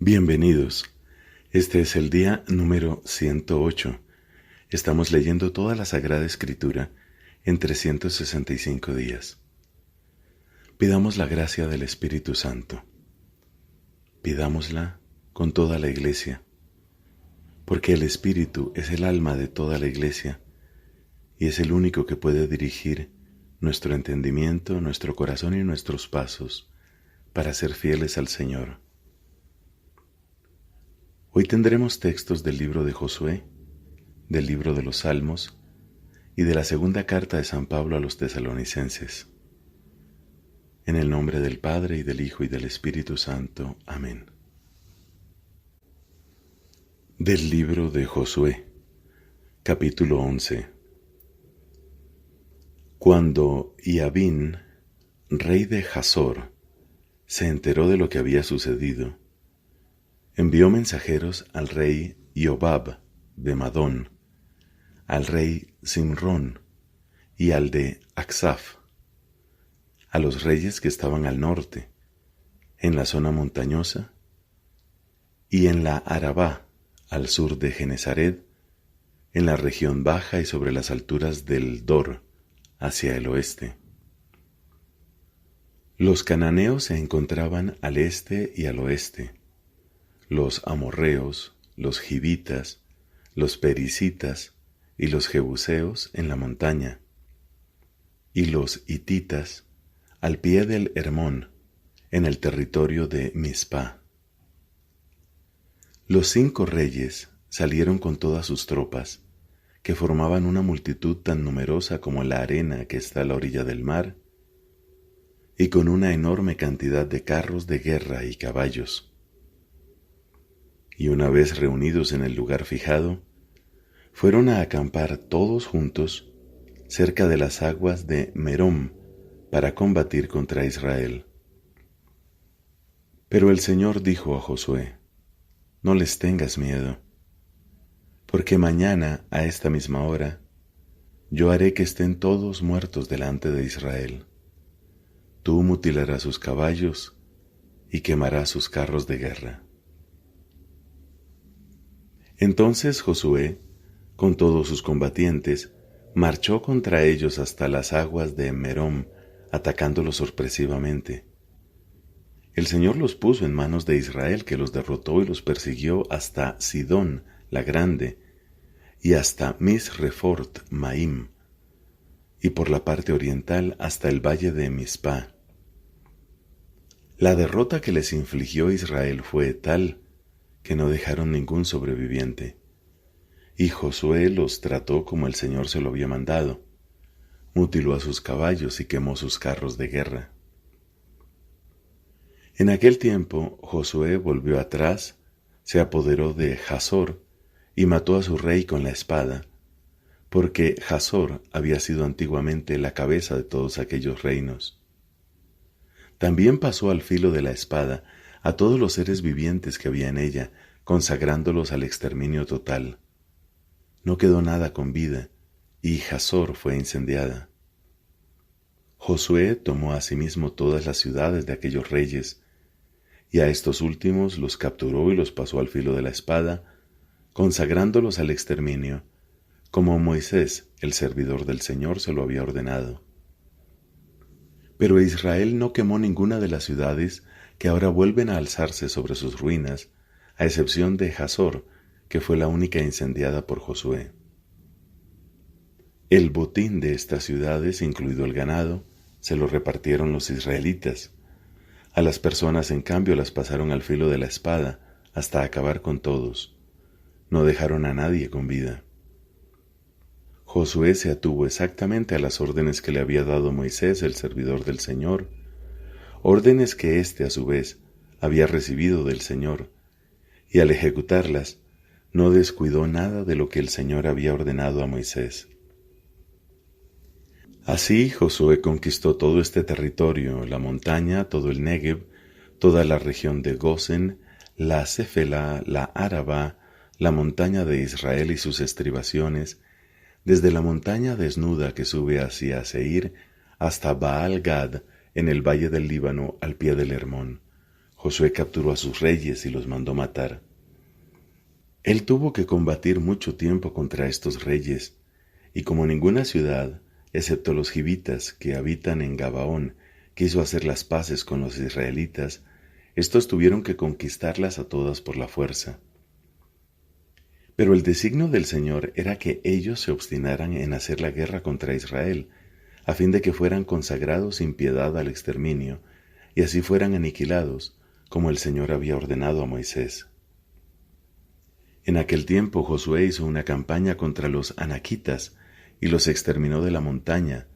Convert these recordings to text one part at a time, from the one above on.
Bienvenidos. Este es el día número 108. Estamos leyendo toda la Sagrada Escritura en 365 días. Pidamos la gracia del Espíritu Santo. Pidámosla con toda la Iglesia, porque el Espíritu es el alma de toda la Iglesia y es el único que puede dirigir nuestro entendimiento, nuestro corazón y nuestros pasos para ser fieles al Señor. Hoy tendremos textos del libro de Josué, del libro de los Salmos y de la segunda carta de San Pablo a los Tesalonicenses. En el nombre del Padre, y del Hijo, y del Espíritu Santo. Amén. Del libro de Josué, capítulo 11. Cuando Iabín, rey de Hazor, se enteró de lo que había sucedido, envió mensajeros al rey Iobab de Madón, al rey Simrón y al de Aksaf, a los reyes que estaban al norte, en la zona montañosa, y en la Arabá, al sur de Genesaret, en la región baja y sobre las alturas del Dor, hacia el oeste. Los cananeos se encontraban al este y al oeste, los amorreos, los givitas, los pericitas y los jebuseos en la montaña, y los hititas al pie del Hermón, en el territorio de Mizpá. Los 5 reyes salieron con todas sus tropas, que formaban una multitud tan numerosa como la arena que está a la orilla del mar, y con una enorme cantidad de carros de guerra y caballos. Y una vez reunidos en el lugar fijado, fueron a acampar todos juntos cerca de las aguas de Merom para combatir contra Israel. Pero el Señor dijo a Josué: no les tengas miedo, porque mañana a esta misma hora yo haré que estén todos muertos delante de Israel. Tú mutilarás sus caballos y quemarás sus carros de guerra. Entonces Josué, con todos sus combatientes, marchó contra ellos hasta las aguas de Merom, atacándolos sorpresivamente. El Señor los puso en manos de Israel, que los derrotó y los persiguió hasta Sidón la Grande y hasta Misrefort Maim, y por la parte oriental hasta el valle de Mizpá. La derrota que les infligió Israel fue tal que no dejaron ningún sobreviviente, y Josué los trató como el Señor se lo había mandado. Mutiló a sus caballos y quemó sus carros de guerra. En aquel tiempo Josué volvió atrás, se apoderó de Hazor y mató a su rey con la espada, porque Hazor había sido antiguamente la cabeza de todos aquellos reinos. También pasó al filo de la espada a todos los seres vivientes que había en ella, consagrándolos al exterminio total. No quedó nada con vida, y Hazor fue incendiada. Josué tomó asimismo todas las ciudades de aquellos reyes, y a estos últimos los capturó y los pasó al filo de la espada, consagrándolos al exterminio, como Moisés, el servidor del Señor, se lo había ordenado. Pero Israel no quemó ninguna de las ciudades que ahora vuelven a alzarse sobre sus ruinas, a excepción de Hazor, que fue la única incendiada por Josué. El botín de estas ciudades, incluido el ganado, se lo repartieron los israelitas. A las personas, en cambio, las pasaron al filo de la espada hasta acabar con todos. No dejaron a nadie con vida. Josué se atuvo exactamente a las órdenes que le había dado Moisés, el servidor del Señor, órdenes que éste, a su vez, había recibido del Señor, y al ejecutarlas, no descuidó nada de lo que el Señor había ordenado a Moisés. Así Josué conquistó todo este territorio, la montaña, todo el Negev, toda la región de Gosen, la Cefela, la Arabá, la montaña de Israel y sus estribaciones, desde la montaña desnuda que sube hacia Seir hasta Baal Gad, en el valle del Líbano, al pie del Hermón. Josué capturó a sus reyes y los mandó matar. Él tuvo que combatir mucho tiempo contra estos reyes, y como ninguna ciudad, excepto los gibitas que habitan en Gabaón, quiso hacer las paces con los israelitas, estos tuvieron que conquistarlas a todas por la fuerza. Pero el designio del Señor era que ellos se obstinaran en hacer la guerra contra Israel, a fin de que fueran consagrados sin piedad al exterminio, y así fueran aniquilados, como el Señor había ordenado a Moisés. En aquel tiempo Josué hizo una campaña contra los anaquitas y los exterminó de la montaña,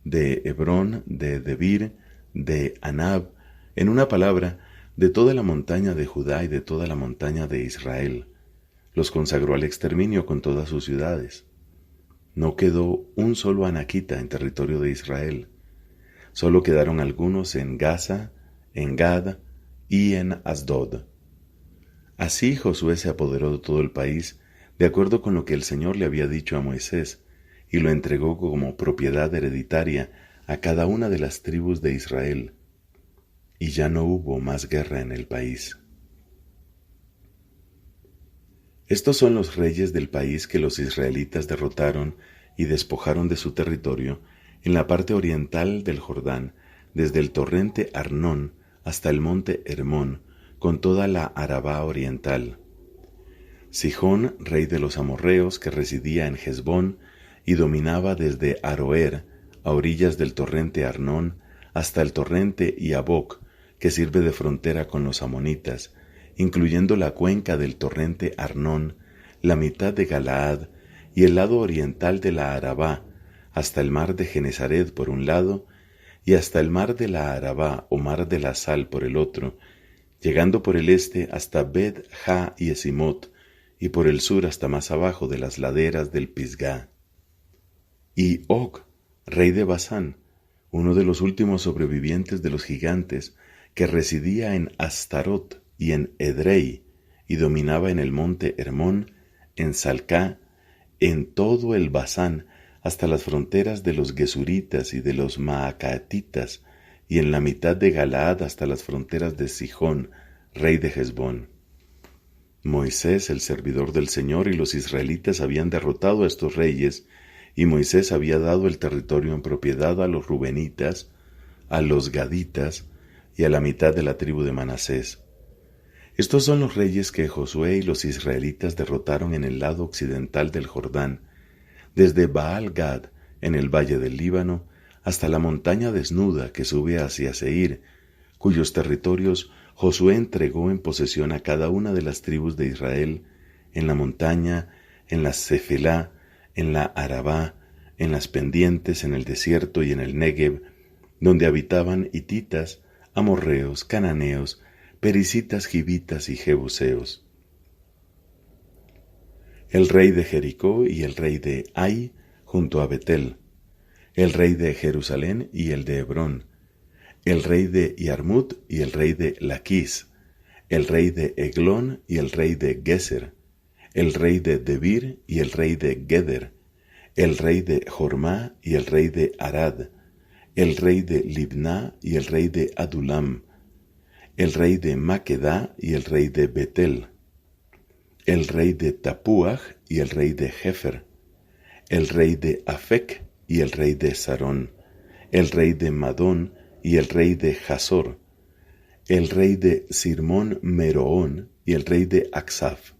de Hebrón, de Debir, de Anab, en una palabra, de toda la montaña de Judá y de toda la montaña de Israel. Los consagró al exterminio con todas sus ciudades. No quedó un solo anaquita en territorio de Israel. Solo quedaron algunos en Gaza, en Gad y en Asdod. Así Josué se apoderó de todo el país, de acuerdo con lo que el Señor le había dicho a Moisés, y lo entregó como propiedad hereditaria a cada una de las tribus de Israel. Y ya no hubo más guerra en el país. Estos son los reyes del país que los israelitas derrotaron y despojaron de su territorio en la parte oriental del Jordán, desde el torrente Arnón hasta el monte Hermón, con toda la Arabá oriental. Sihón, rey de los amorreos, que residía en Hesbón y dominaba desde Aroer, a orillas del torrente Arnón, hasta el torrente Iaboc, que sirve de frontera con los amonitas, incluyendo la cuenca del torrente Arnón, la mitad de Galaad y el lado oriental de la Arabá, hasta el mar de Genesaret por un lado, y hasta el mar de la Arabá o mar de la Sal por el otro, llegando por el este hasta Bet-Ja y Esimot, y por el sur hasta más abajo de las laderas del Pisgá. Y Og, rey de Basán, uno de los últimos sobrevivientes de los gigantes, que residía en Astarot y en Edrei, y dominaba en el monte Hermón, en Salcá, en todo el Basán, hasta las fronteras de los Gesuritas y de los Maacatitas, y en la mitad de Galaad hasta las fronteras de Sihón, rey de Hesbón. Moisés, el servidor del Señor, y los israelitas habían derrotado a estos reyes, y Moisés había dado el territorio en propiedad a los rubenitas, a los gaditas y a la mitad de la tribu de Manasés. Estos son los reyes que Josué y los israelitas derrotaron en el lado occidental del Jordán, desde Baal-Gad, en el valle del Líbano, hasta la montaña desnuda que sube hacia Seir, cuyos territorios Josué entregó en posesión a cada una de las tribus de Israel, en la montaña, en la Cefelá, en la Arabá, en las pendientes, en el desierto y en el Negev, donde habitaban hititas, amorreos, cananeos, pericitas, gibitas y jebuseos. El rey de Jericó y el rey de Ai junto a Betel, el rey de Jerusalén y el de Hebrón, el rey de Yarmut y el rey de Laquis, el rey de Eglón y el rey de Geser, el rey de Debir y el rey de Geder, el rey de Jormá y el rey de Arad, el rey de Libná y el rey de Adulam, el rey de Maquedá y el rey de Betel, el rey de Tapuaj y el rey de Jefer, el rey de Afec y el rey de Sarón, el rey de Madón y el rey de Jasor, el rey de Sirmón Meroón y el rey de Aksaf,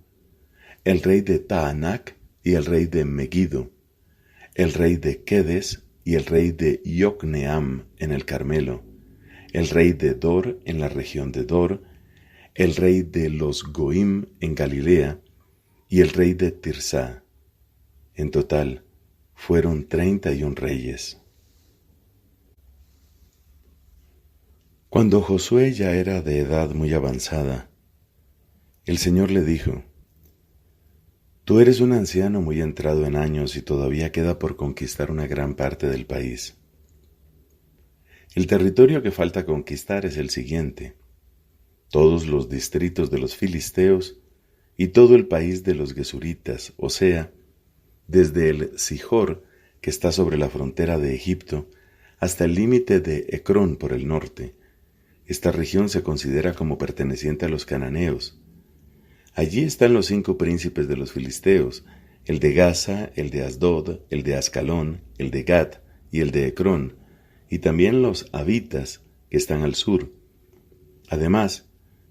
el rey de Taanac y el rey de Megiddo, el rey de Kedes y el rey de Yocneam en el Carmelo, el rey de Dor en la región de Dor, el rey de los Goim en Galilea y el rey de Tirsá. En total, fueron 31 reyes. Cuando Josué ya era de edad muy avanzada, el Señor le dijo: Tú eres un anciano muy entrado en años y todavía queda por conquistar una gran parte del país. El territorio que falta conquistar es el siguiente: todos los distritos de los filisteos y todo el país de los gesuritas, o sea, desde el Sihor, que está sobre la frontera de Egipto, hasta el límite de Ecrón por el norte, Esta región se considera como perteneciente a los cananeos. Allí están los 5 príncipes de los filisteos, el de Gaza, el de Asdod, el de Ascalón, el de Gat y el de Ecrón, y también los habitas que están al sur. Además,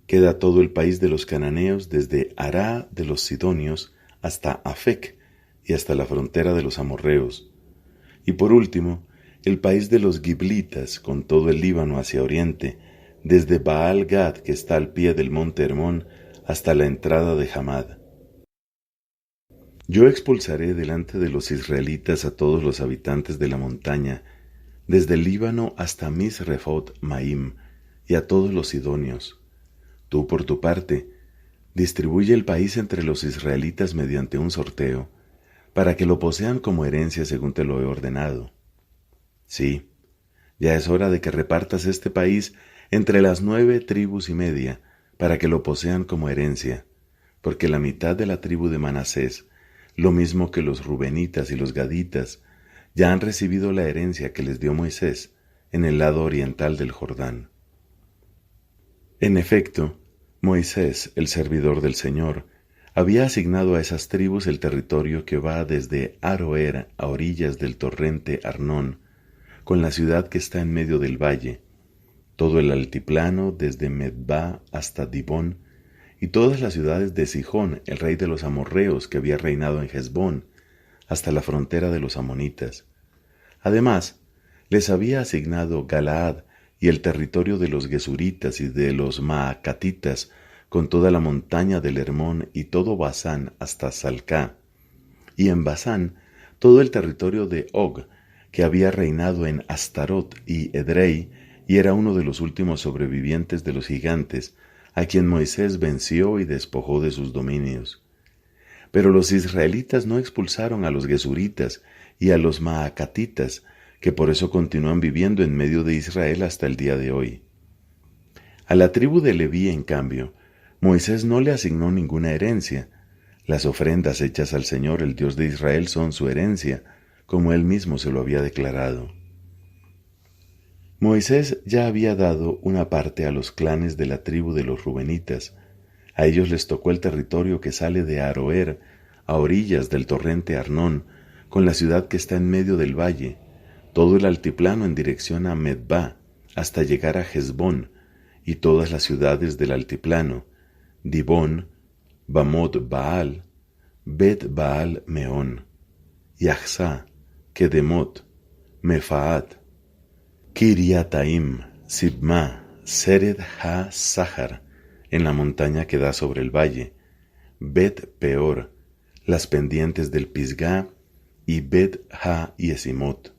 queda todo el país de los cananeos desde Ará de los sidonios hasta Afec y hasta la frontera de los amorreos. Y por último, el país de los giblitas con todo el Líbano hacia oriente, desde Baal Gad que está al pie del monte Hermón hasta la entrada de Hamad. Yo expulsaré delante de los israelitas a todos los habitantes de la montaña, desde el Líbano hasta Misrefot Maim, y a todos los sidonios. Tú, por tu parte, distribuye el país entre los israelitas mediante un sorteo, para que lo posean como herencia según te lo he ordenado. Sí, ya es hora de que repartas este país entre las 9 tribus y media, para que lo posean como herencia, porque la mitad de la tribu de Manasés, lo mismo que los rubenitas y los gaditas, ya han recibido la herencia que les dio Moisés en el lado oriental del Jordán. En efecto, Moisés, el servidor del Señor, había asignado a esas tribus el territorio que va desde Aroer a orillas del torrente Arnón, con la ciudad que está en medio del valle, todo el altiplano desde Medba hasta Dibón, y todas las ciudades de Sihón, el rey de los amorreos que había reinado en Hesbón, hasta la frontera de los amonitas. Además, les había asignado Galaad y el territorio de los gesuritas y de los maacatitas, con toda la montaña del Hermón y todo Basán hasta Salcá, y en Basán todo el territorio de Og, que había reinado en Astarot y Edrei, y era uno de los últimos sobrevivientes de los gigantes, a quien Moisés venció y despojó de sus dominios. Pero los israelitas no expulsaron a los gesuritas y a los maacatitas, que por eso continúan viviendo en medio de Israel hasta el día de hoy. A la tribu de Leví, en cambio, Moisés no le asignó ninguna herencia. Las ofrendas hechas al Señor, el Dios de Israel, son su herencia, como él mismo se lo había declarado. Moisés ya había dado una parte a los clanes de la tribu de los rubenitas. A ellos les tocó el territorio que sale de Aroer, a orillas del torrente Arnón, con la ciudad que está en medio del valle, todo el altiplano en dirección a Medba, hasta llegar a Hesbón, y todas las ciudades del altiplano, Dibón, Bamot Baal, Bet Baal Meón, Yahzá, Kedemot, Mefaat, Kiriataim, Sibma, Sered ha-Sahar, en la montaña que da sobre el valle, Bet Peor, las pendientes del Pisgá, y Bet ha-Yesimot.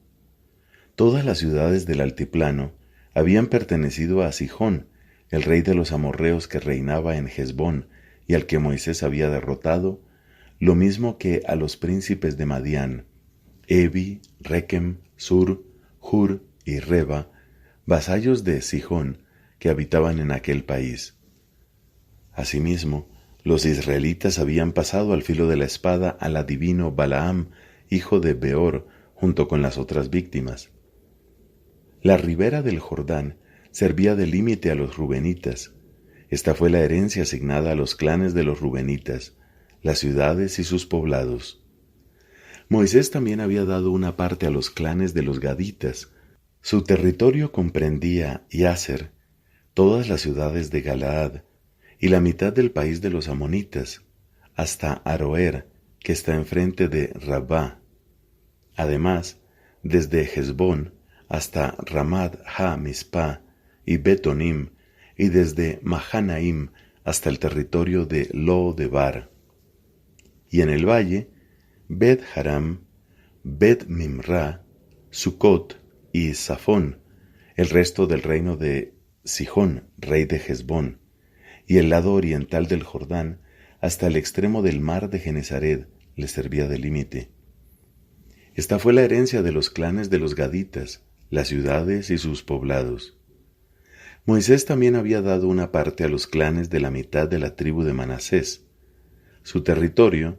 Todas las ciudades del altiplano habían pertenecido a Sihón, el rey de los amorreos que reinaba en Hesbón y al que Moisés había derrotado, lo mismo que a los príncipes de Madián, Evi, Rekem, Sur, Hur y Reba, vasallos de Sihón que habitaban en aquel país. Asimismo, los israelitas habían pasado al filo de la espada al adivino Balaam, hijo de Beor, junto con las otras víctimas. La ribera del Jordán servía de límite a los rubenitas. Esta fue la herencia asignada a los clanes de los rubenitas, las ciudades y sus poblados. Moisés también había dado una parte a los clanes de los gaditas. Su territorio comprendía Yaser, todas las ciudades de Galaad y la mitad del país de los amonitas, hasta Aroer, que está enfrente de Rabá. Además, desde Hesbón hasta Ramad ha-Mispa y Betonim, y desde Mahanaim hasta el territorio de Lo-Debar. Y en el valle, Bet-Haram, Bet-Mimra, Sucot y Safón, el resto del reino de Sihón, rey de Hesbón, y el lado oriental del Jordán, hasta el extremo del mar de Genesaret, le servía de límite. Esta fue la herencia de los clanes de los gaditas, las ciudades y sus poblados. Moisés también había dado una parte a los clanes de la mitad de la tribu de Manasés. Su territorio,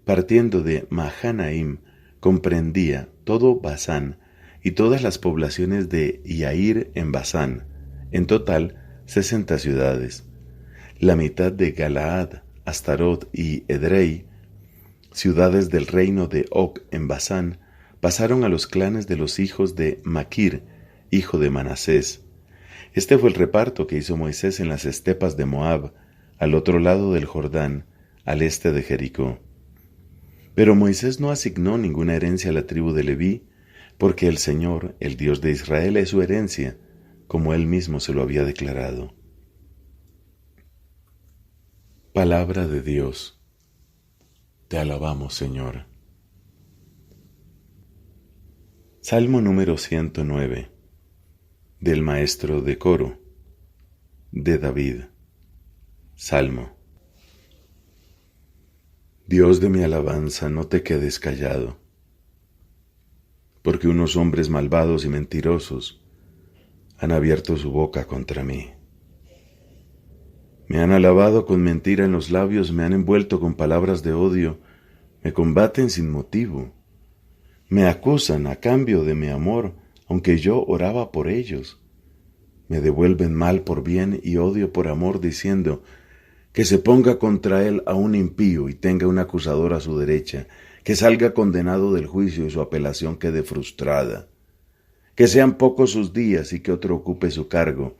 partiendo de Mahanaim, comprendía todo Basán y todas las poblaciones de Yair en Basán, en total 60 ciudades. La mitad de Galaad, Astarot y Edrei, ciudades del reino de Og en Basán, pasaron a los clanes de los hijos de Maquir, hijo de Manasés. Este fue el reparto que hizo Moisés en las estepas de Moab, al otro lado del Jordán, al este de Jericó. Pero Moisés no asignó ninguna herencia a la tribu de Leví, porque el Señor, el Dios de Israel, es su herencia, como él mismo se lo había declarado. Palabra de Dios. Te alabamos, Señor. Salmo número 109, del maestro de coro, de David. Salmo. Dios de mi alabanza, no te quedes callado, porque unos hombres malvados y mentirosos han abierto su boca contra mí. Me han alabado con mentira en los labios, me han envuelto con palabras de odio, me combaten sin motivo, me acusan a cambio de mi amor, aunque yo oraba por ellos. Me devuelven mal por bien y odio por amor, diciendo que se ponga contra él a un impío y tenga un acusador a su derecha, que salga condenado del juicio y su apelación quede frustrada. Que sean pocos sus días y que otro ocupe su cargo,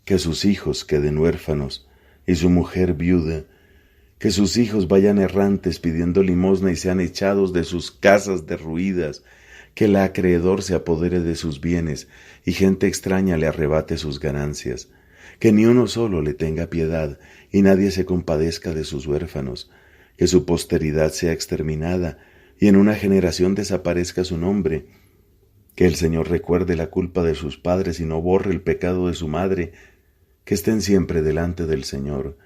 que sus hijos queden huérfanos y su mujer viuda, que sus hijos vayan errantes pidiendo limosna y sean echados de sus casas derruidas, que el acreedor se apodere de sus bienes y gente extraña le arrebate sus ganancias, que ni uno solo le tenga piedad y nadie se compadezca de sus huérfanos, que su posteridad sea exterminada y en una generación desaparezca su nombre, que el Señor recuerde la culpa de sus padres y no borre el pecado de su madre, que estén siempre delante del Señor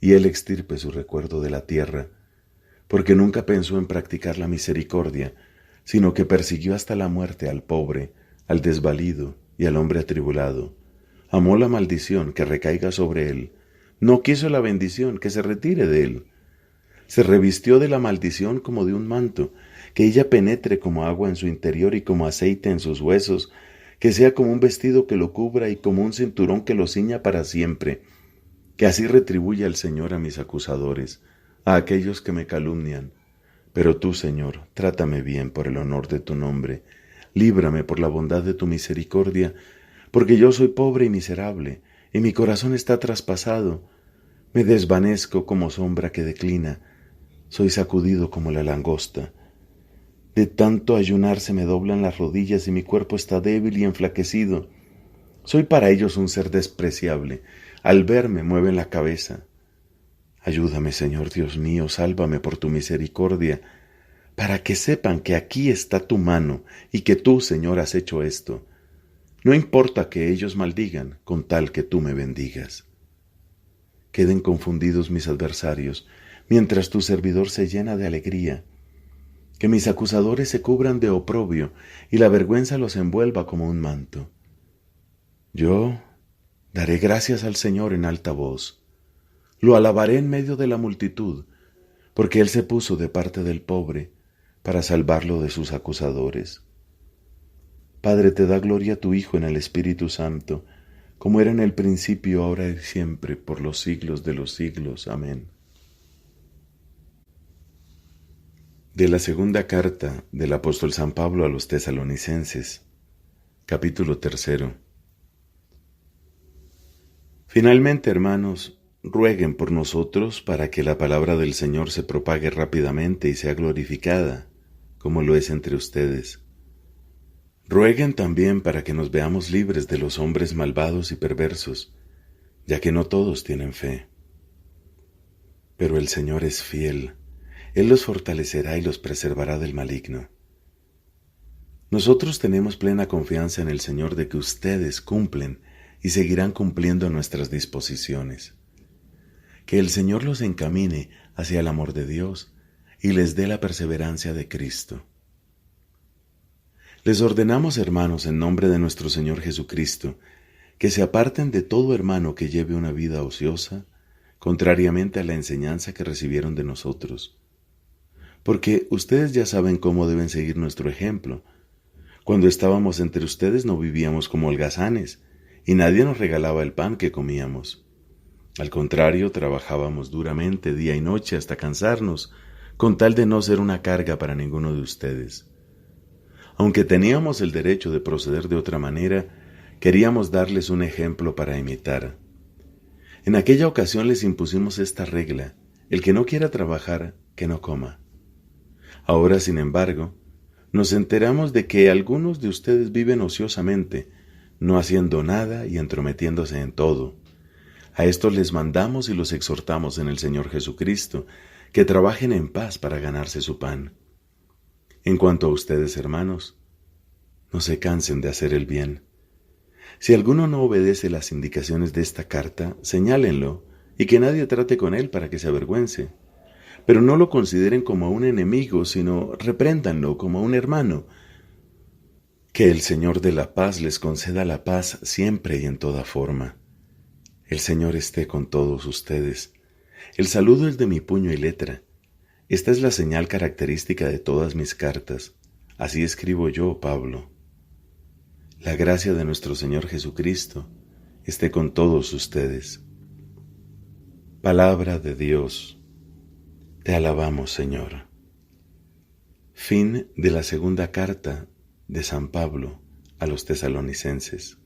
y Él extirpe su recuerdo de la tierra, porque nunca pensó en practicar la misericordia, sino que persiguió hasta la muerte al pobre, al desvalido y al hombre atribulado. Amó la maldición que recaiga sobre él, no quiso la bendición que se retire de él. Se revistió de la maldición como de un manto, que ella penetre como agua en su interior y como aceite en sus huesos, que sea como un vestido que lo cubra y como un cinturón que lo ciña para siempre, que así retribuya el Señor a mis acusadores, a aquellos que me calumnian. Pero tú, Señor, trátame bien por el honor de tu nombre, líbrame por la bondad de tu misericordia, porque yo soy pobre y miserable, y mi corazón está traspasado. Me desvanezco como sombra que declina, soy sacudido como la langosta. De tanto ayunar se me doblan las rodillas y mi cuerpo está débil y enflaquecido. Soy para ellos un ser despreciable, al verme mueven la cabeza. Ayúdame, Señor Dios mío, sálvame por tu misericordia, para que sepan que aquí está tu mano y que tú, Señor, has hecho esto. No importa que ellos maldigan, con tal que tú me bendigas. Queden confundidos mis adversarios, mientras tu servidor se llena de alegría. Que mis acusadores se cubran de oprobio y la vergüenza los envuelva como un manto. Yo daré gracias al Señor en alta voz. Lo alabaré en medio de la multitud, porque Él se puso de parte del pobre para salvarlo de sus acusadores. Padre, te da gloria a tu Hijo en el Espíritu Santo, como era en el principio, ahora y siempre, por los siglos de los siglos. Amén. De la segunda carta del apóstol San Pablo a los Tesalonicenses, capítulo 3. Finalmente, hermanos, rueguen por nosotros para que la palabra del Señor se propague rápidamente y sea glorificada, como lo es entre ustedes. Rueguen también para que nos veamos libres de los hombres malvados y perversos, ya que no todos tienen fe. Pero el Señor es fiel, Él los fortalecerá y los preservará del maligno. Nosotros tenemos plena confianza en el Señor de que ustedes cumplen y seguirán cumpliendo nuestras disposiciones. Que el Señor los encamine hacia el amor de Dios y les dé la perseverancia de Cristo. Les ordenamos, hermanos, en nombre de nuestro Señor Jesucristo, que se aparten de todo hermano que lleve una vida ociosa, contrariamente a la enseñanza que recibieron de nosotros. Porque ustedes ya saben cómo deben seguir nuestro ejemplo. Cuando estábamos entre ustedes no vivíamos como holgazanes, y nadie nos regalaba el pan que comíamos. Al contrario, trabajábamos duramente día y noche hasta cansarnos, con tal de no ser una carga para ninguno de ustedes. Aunque teníamos el derecho de proceder de otra manera, queríamos darles un ejemplo para imitar. En aquella ocasión les impusimos esta regla: el que no quiera trabajar, que no coma. Ahora, sin embargo, nos enteramos de que algunos de ustedes viven ociosamente, no haciendo nada y entrometiéndose en todo. A estos les mandamos y los exhortamos en el Señor Jesucristo, que trabajen en paz para ganarse su pan. En cuanto a ustedes, hermanos, no se cansen de hacer el bien. Si alguno no obedece las indicaciones de esta carta, señálenlo y que nadie trate con él para que se avergüence. Pero no lo consideren como un enemigo, sino repréndanlo como un hermano. Que el Señor de la paz les conceda la paz siempre y en toda forma. El Señor esté con todos ustedes. El saludo es de mi puño y letra. Esta es la señal característica de todas mis cartas. Así escribo yo, Pablo. La gracia de nuestro Señor Jesucristo esté con todos ustedes. Palabra de Dios. Te alabamos, Señor. Fin de la segunda carta de San Pablo a los tesalonicenses.